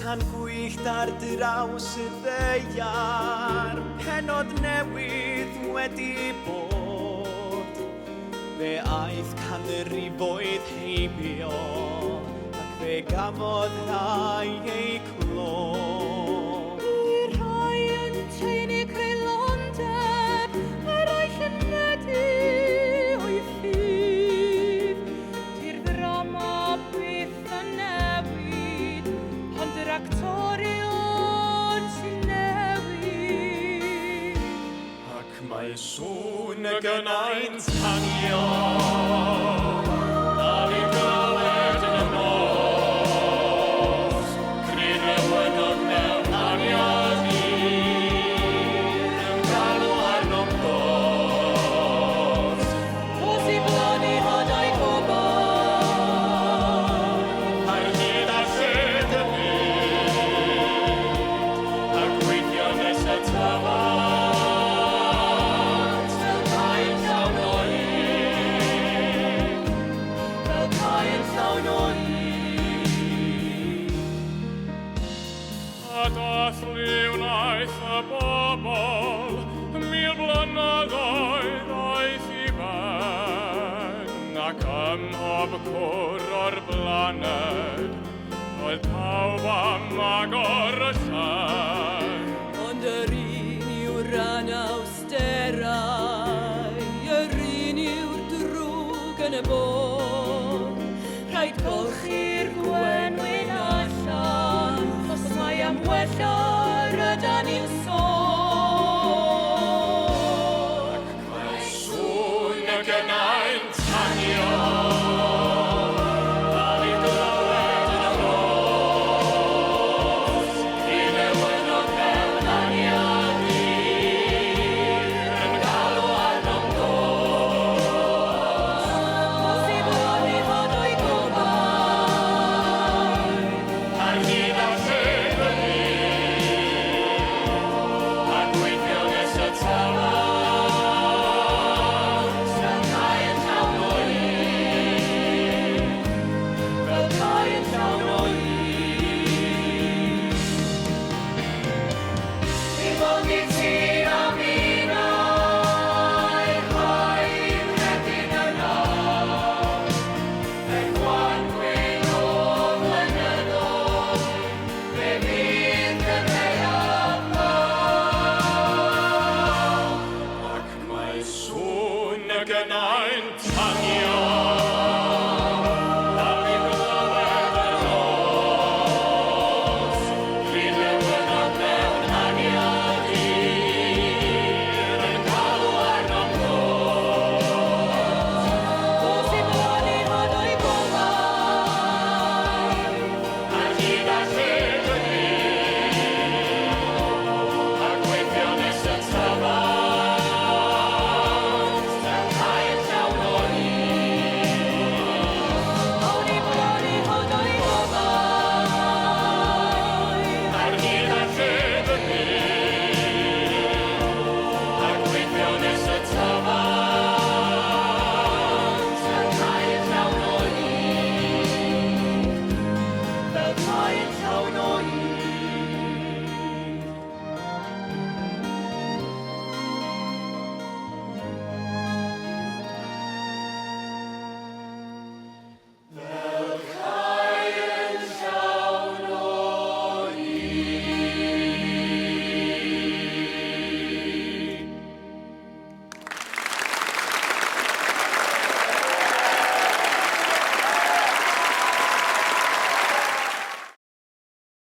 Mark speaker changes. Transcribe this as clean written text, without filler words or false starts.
Speaker 1: bychan gwyllt ar draws y ddeiar, penod newydd wedi bod. Fe aeth canrifoedd heibio, ac fe gafodd rhai ei clod.
Speaker 2: Rhai yn teulu creulondeb, eraill yn medu o'i ffydd. Di'r ddrama byth yn newid, ond yr actorion sy'n newid.
Speaker 1: Ac mae sŵn y gynnau'n tanio, a ni glywed yn y nos, cryn ewynog mewn aniad hir, yn galw arnom dos.
Speaker 2: Os i blannu hadau gobau,
Speaker 1: Ar hyd a lled y byd, a gweithio nes y tafod, fel cael llawn o hyd, fel cael llawn o hyd.
Speaker 3: A dathlu wnaeth y bobl, 1000 blynyddoedd aeth i ben, ac ym mhob cwr o'r blaned, oedd pawb am agor y llen.
Speaker 2: ond yr un yw'r anawsterau, yr un yw'r drwg yn y bôn. Rhaid golchi'r gwenwyn allan, os mai am wella'r ydan ni'n sôn.
Speaker 1: Mae sŵn y gynnau'n tanio, a ni glywed yn y nos, cryn ewynog mewn aniad hir, yn galw arnom dos.
Speaker 2: Os i blannu hadau gobau,
Speaker 1: Ar hyd a lled y byd, a gweithio nes y tafod, fel cael llawn o hyd, fel cael llawn o hyd. Fi mogi ti